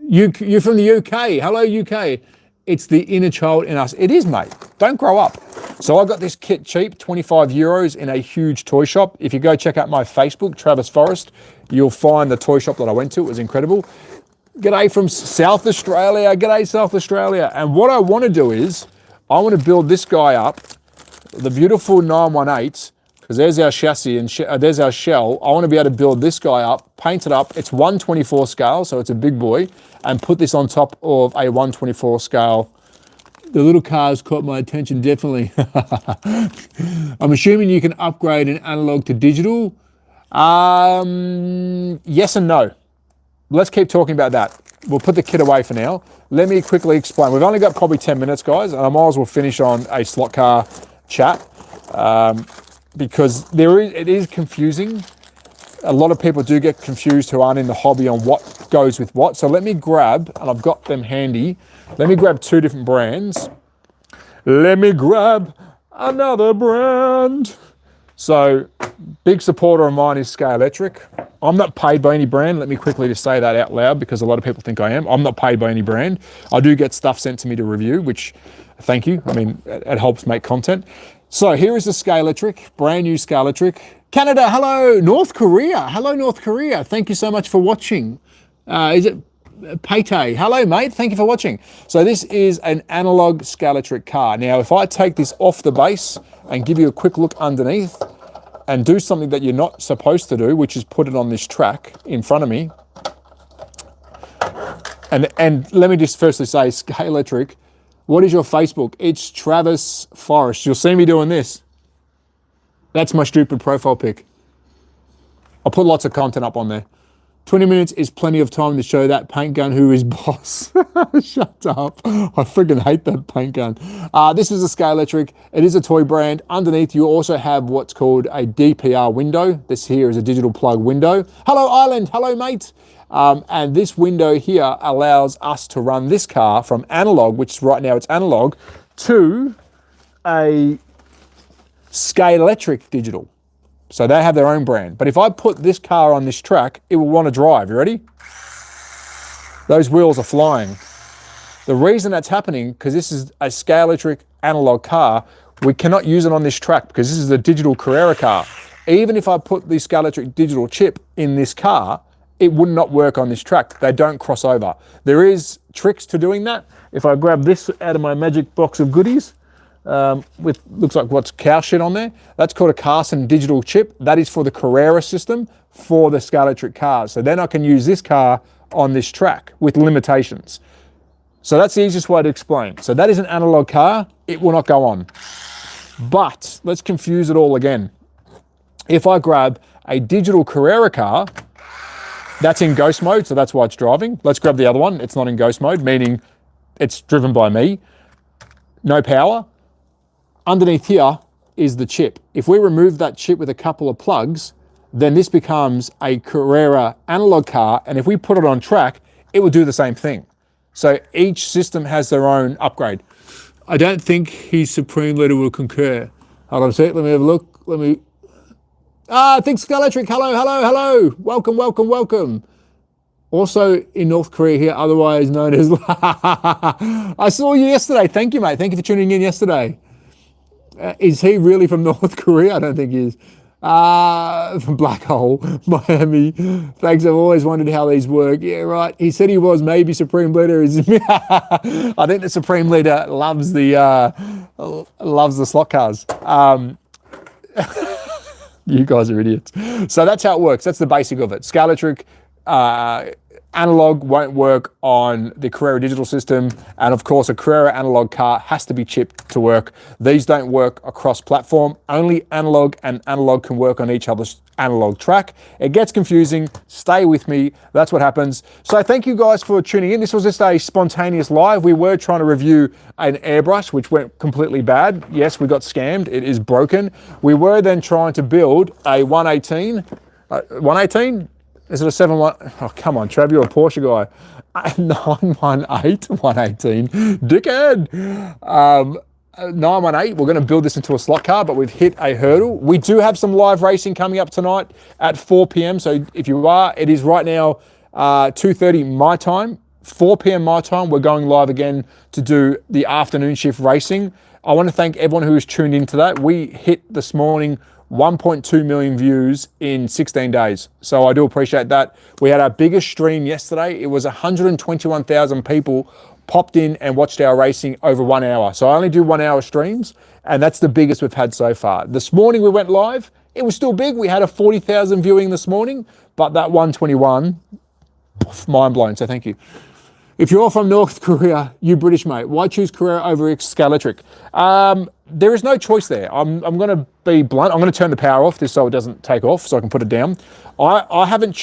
A: You're from the UK. Hello, UK. It's the inner child in us. It is, mate. Don't grow up. So I got this kit cheap, 25 euros in a huge toy shop. If you go check out my Facebook, Travis Forrest, you'll find the toy shop that I went to. It was incredible. G'day from South Australia. G'day, South Australia. And what I want to do is, I want to build this guy up, the beautiful 918, because there's our chassis and there's our shell. I want to be able to build this guy up, paint it up. It's 1/24 scale, so it's a big boy, and put this on top of a 1/24 scale. The little cars caught my attention, definitely. I'm assuming you can upgrade an analog to digital. Yes and no. Let's keep talking about that. We'll put the kit away for now. Let me quickly explain. We've only got probably 10 minutes, guys, and I might as well finish on a slot car chat. Because it is confusing. A lot of people do get confused who aren't in the hobby on what goes with what. So let me grab, and I've got them handy, let me grab two different brands. Let me grab another brand. So big supporter of mine is Scalextric. I'm not paid by any brand. Let me quickly just say that out loud because a lot of people think I am. I'm not paid by any brand. I do get stuff sent to me to review, which thank you. I mean, it helps make content. So here is the Scalextric, brand new Scalextric. Canada, hello. North Korea, hello North Korea. Thank you so much for watching. Is it Paytay? Hello mate, thank you for watching. So this is an analog Scalextric car. Now if I take this off the base and give you a quick look underneath and do something that you're not supposed to do, which is put it on this track in front of me. And let me just firstly say, Scalextric, what is your Facebook? It's Travis Forrest. You'll see me doing this. That's my stupid profile pic. I'll put lots of content up on there. 20 minutes is plenty of time to show that paint gun who is boss. Shut up. I freaking hate that paint gun. This is a Scalextric. It is a toy brand. Underneath you also have what's called a DPR window. This here is a digital plug window. Hello Ireland. Hello mate. And this window here allows us to run this car from analog, which right now it's analog, to a Scalextric digital. So they have their own brand. But if I put this car on this track, it will want to drive. You ready? Those wheels are flying. The reason that's happening, because this is a Scalextric analog car, we cannot use it on this track because this is a digital Carrera car. Even if I put the Scalextric digital chip in this car, it would not work on this track. They don't cross over. There is tricks to doing that. If I grab this out of my magic box of goodies, with looks like what's cow shit on there, that's called a Carson digital chip. That is for the Carrera system for the Scalextric cars. So then I can use this car on this track with limitations. So that's the easiest way to explain. So that is an analog car. It will not go on. But let's confuse it all again. If I grab a digital Carrera car, that's in ghost mode, so that's why it's driving. Let's grab the other one. It's not in ghost mode, meaning it's driven by me. No power. Underneath here is the chip. If we remove that chip with a couple of plugs, then this becomes a Carrera analog car, and if we put it on track, it will do the same thing. So each system has their own upgrade. I don't think his Supreme Leader will concur. Hold on a sec, let me have a look. I think Scalextric, hello. Welcome. Also in North Korea here, otherwise known as... I saw you yesterday. Thank you, mate. Thank you for tuning in yesterday. Is he really from North Korea? I don't think he is. From Black Hole, Miami. Thanks, I've always wondered how these work. Yeah, right. He said he was maybe Supreme Leader. I think the Supreme Leader loves the slot cars. You guys are idiots. So that's how it works. That's the basic of it. Scalextric analog won't work on the Carrera digital system. And of course, a Carrera analog car has to be chipped to work. These don't work across platform. Only analog and analog can work on each other's analog track. It gets confusing. Stay with me. That's what happens. So thank you guys for tuning in. This was just a spontaneous live. We were trying to review an Airbrush, which went completely bad. Yes, we got scammed. It is broken. We were then trying to build a 118. 118? Is it a 7-1? Oh, come on, Trav, you're a Porsche guy. 918, 118, dickhead. 918, we're going to build this into a slot car, but we've hit a hurdle. We do have some live racing coming up tonight at 4 p.m. So if you are, it is right now 2:30 my time, 4 p.m. my time. We're going live again to do the afternoon shift racing. I want to thank everyone who has tuned into that. We hit this morning 1.2 million views in 16 days. So I do appreciate that. We had our biggest stream yesterday. It was 121,000 people popped in and watched our racing over 1 hour. So I only do 1 hour streams, and that's the biggest we've had so far. This morning we went live. It was still big. We had a 40,000 viewing this morning, but that 121, mind blown. So thank you. If you're from North Korea, you British mate, why choose Carrera over Scalextric? There is no choice there. I'm going to be blunt. I'm going to turn the power off just so it doesn't take off, so I can put it down. I wouldn't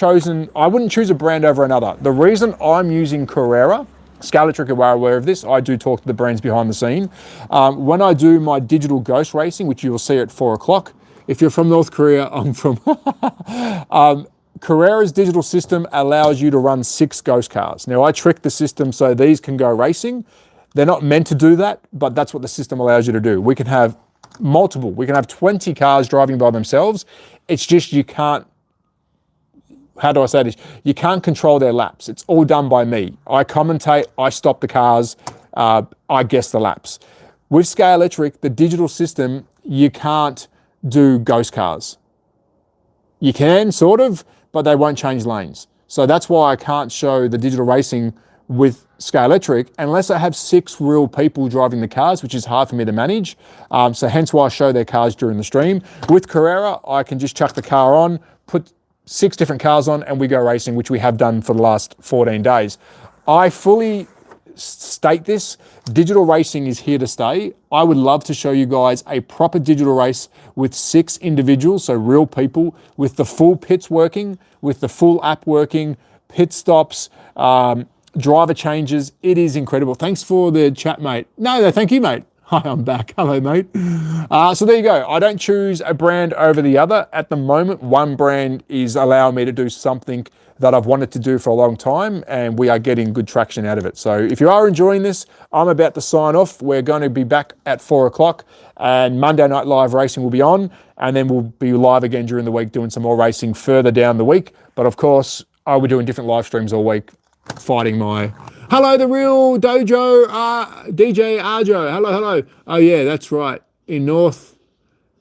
A: choose a brand over another. The reason I'm using Carrera, Scalextric are aware of this. I do talk to the brands behind the scene. When I do my digital ghost racing, which you will see at 4 o'clock, if you're from North Korea, I'm from... Carrera's digital system allows you to run 6 ghost cars. Now, I trick the system so these can go racing. They're not meant to do that, but that's what the system allows you to do. We can have multiple. We can have 20 cars driving by themselves. It's just you can't, how do I say this? You can't control their laps. It's all done by me. I commentate, I stop the cars, I guess the laps. With Scalextric, the digital system, you can't do ghost cars. You can, sort of, but they won't change lanes. So that's why I can't show the digital racing with Scalextric unless I have 6 real people driving the cars, which is hard for me to manage. So hence why I show their cars during the stream. With Carrera, I can just chuck the car on, put 6 different cars on, and we go racing, which we have done for the last 14 days. I fully state this, digital racing is here to stay. I would love to show you guys a proper digital race with 6 individuals, so real people, with the full pits working, with the full app working, pit stops, driver changes. It is incredible. Thanks for the chat, mate. No, thank you, mate. Hi, I'm back. Hello, mate. So there you go. I don't choose a brand over the other. At the moment, one brand is allowing me to do something that I've wanted to do for a long time, and we are getting good traction out of it. So if you are enjoying this, I'm about to sign off. We're going to be back at 4 o'clock, and Monday Night Live Racing will be on, and then we'll be live again during the week doing some more racing further down the week. But of course, I will be doing different live streams all week, fighting my... Hello, the real dojo, DJ Arjo. Hello, hello. Oh yeah, that's right. In North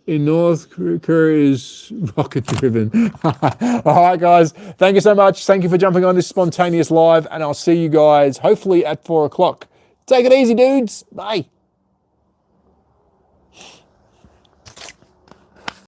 A: Korea is rocket driven. All right, guys. Thank you so much. Thank you for jumping on this spontaneous live, and I'll see you guys hopefully at 4 o'clock. Take it easy, dudes. Bye.